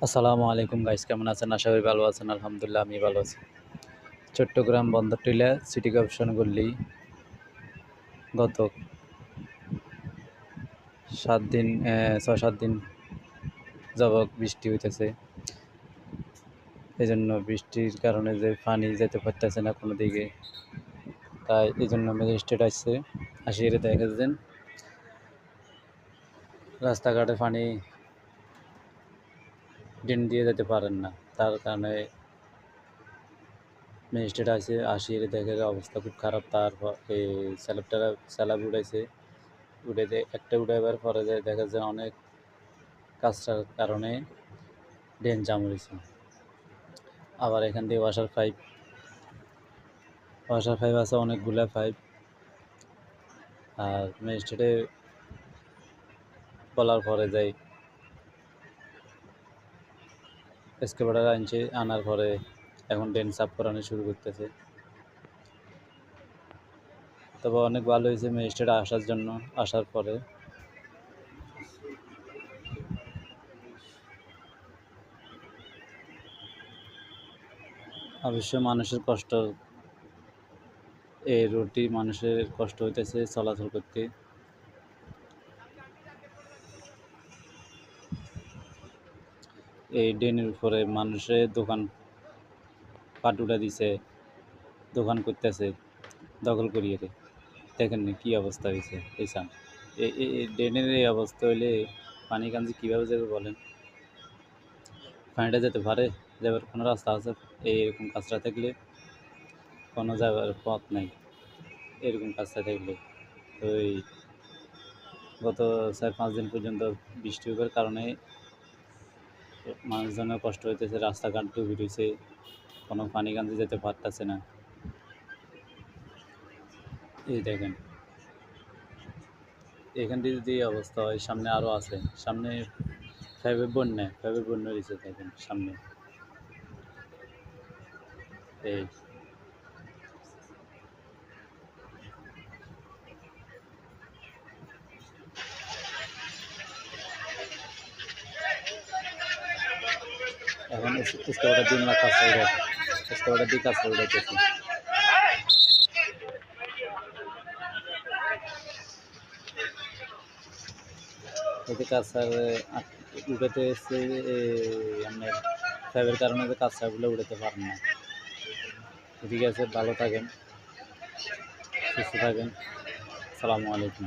আসসালামু আলাইকুম গাইস, কেমন আছেন? আশা করি ভালো আছেন। আলহামদুলিল্লাহ আমি ভালো আছি। চট্টগ্রাম বন্দর টিলা সিটি কর্পোরেশন গল্লি গত 6-7 দিন যাবৎ বৃষ্টি হইতেছে। এই জন্য বৃষ্টির কারণে যে পানি যেতে পারতেছে না কোনো দিকে, তাই এই জন্য ম্যাজিস্ট্রেট আসছে। আসিয়ে দেখা যাচ্ছেন রাস্তাঘাটে পানি ড্রেন দিয়ে যেতে পারেন না, তার কারণে ম্যাজিস্ট্রেট আসিয়ে দেখে যে অবস্থা খুব খারাপ। তারপর এই স্যালাব উঠাইছে, একটা উঠাইবার পরে দেখা যায় অনেক কাজটার কারণে ড্রেন জাম হয়েছে। আবার এখান দিয়ে ওয়াসার পাইপ আছে, অনেকগুলা পাইপ। আর ম্যাজিস্ট্রেটে বলার পরে যাই এক্সকেভেটর আনার পরে এখন ড্রেন সাফ করানো শুরু করতেছে। তবে অনেক ভালো হয়েছে ম্যাজিস্ট্রেট আসার পরে। অবশ্য এই রোডটি মানুষের কষ্ট হইতেছে চলাচল করতে। এই ড্রেনের উপরে মানুষের দোকান পাটুটা দিছে, দোকান করতেছে দখল করিয়ে। দেখেন না কী অবস্থা হয়েছে এই ড্রেনের এই অবস্থা হইলে পানি কাঞ্জি কীভাবে যাবে বলেন? পানিটা যেতে পারে? যাবার কোনো রাস্তা আছে? এইরকম কাজটা থাকলে কোনো যাবার পথ নাই। এরকম কাজটা থাকলে তো এই গত 4-5 দিন পর্যন্ত বৃষ্টি হওয়ার কারণে মানুষজনের কষ্ট হইতেছে, রাস্তাঘাট ডুবে রয়েছে, কোনো পানি কাঞ্জি যেতে পারতেছে না। এই দেখেন এখানটি যদি এই অবস্থা হয়, সামনে আরও আছে, সামনে ফাইভের বন্যা রয়েছে। দেখেন সামনে এই এখন এক্সকাভেটর দিয়ে আমরা কাজ করে যাইতেছি। এতে কাজটার উঠাতে এসে আপনার ফাইভের কারণে যে কাজটাগুলো উঠাতে পারেন না। ঠিক আছে, ভালো থাকেন, সুস্থ থাকেন। আসসালামু আলাইকুম।